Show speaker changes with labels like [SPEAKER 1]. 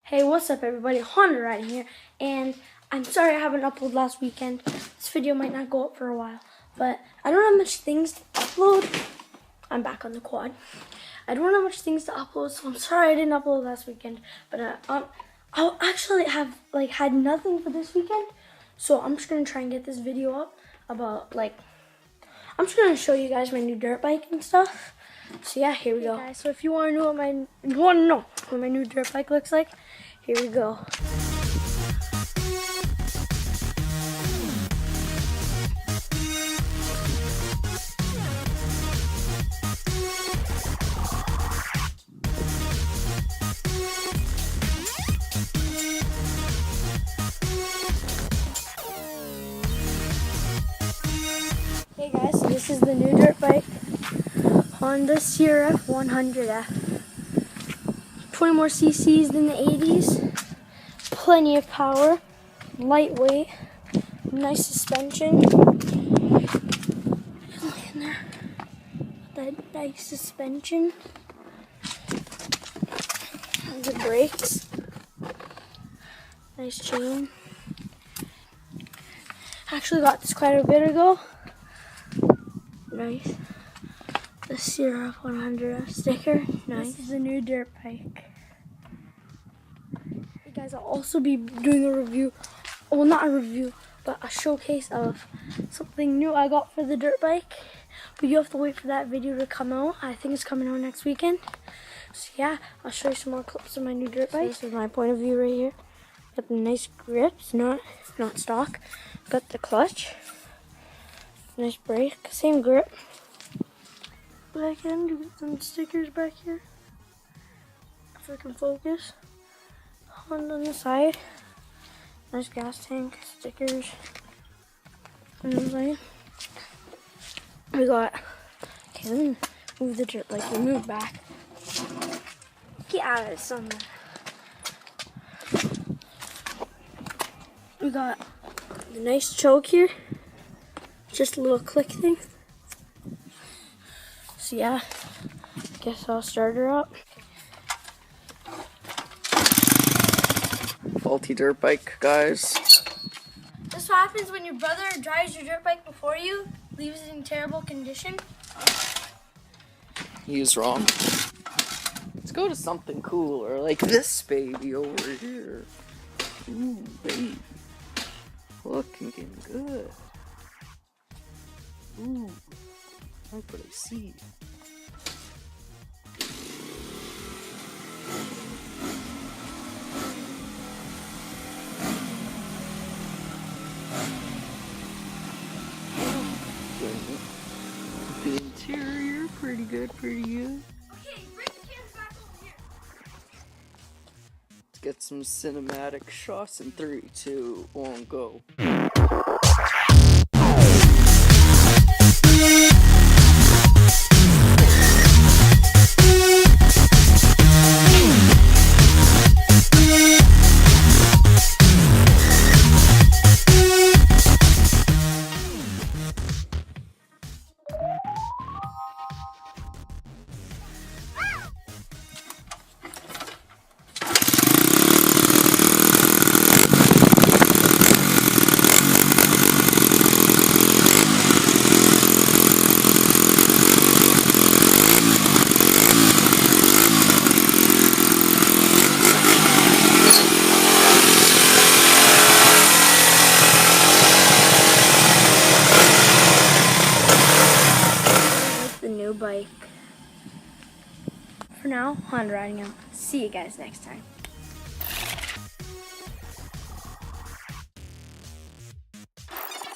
[SPEAKER 1] Hey, what's up everybody? Honda Riding here, and I'm sorry I haven't uploaded last weekend. This video might not go up for a while, but I don't have much things to upload. I'm back on the quad. I don't have much things to upload, so I'm sorry I didn't upload last weekend. But I actually have had nothing for this weekend, so I'm just gonna try and get this video up about I'm just gonna show you guys my new dirt bike and stuff. So yeah, here we go. Guys, so if you want to know what my new dirt bike looks like, here we go. Hey guys, so this is the new dirt bike, Honda CRF 100F. 20 more cc's than the 80s. Plenty of power, lightweight, nice suspension. Look in there, that nice suspension. The brakes, nice chain. Actually got this quite a bit ago. Nice. The CRF 100F sticker, nice. This is the new dirt bike. Hey guys, I'll also be doing a review, well not a review, but a showcase of something new I got for the dirt bike. But you have to wait for that video to come out. I think it's coming out next weekend. So yeah, I'll show you some more clips of my new dirt bike. So this is my point of view right here. Got the nice grips, not stock. Got the clutch. Nice brake, same grip. Back end, you got some stickers back here. If I can focus. Honda on the side. Nice gas tank, stickers. And then we got, okay, let me move the dirt bike, move back. Get out of the sun. We got the nice choke here. Just a little click thing. So yeah, guess I'll start her up.
[SPEAKER 2] Faulty dirt bike, guys.
[SPEAKER 1] This is what happens when your brother drives your dirt bike before you, leaves it in terrible condition.
[SPEAKER 2] He is wrong. Let's go to something cooler, like this baby over here. Ooh, baby. Looking good. Ooh, like what I see. The interior, pretty good.
[SPEAKER 1] Okay, bring the camera back over here.
[SPEAKER 2] Let's get some cinematic shots in 3, 2, 1, go.
[SPEAKER 1] The new bike. For now, Honda Riding out. See you guys next time.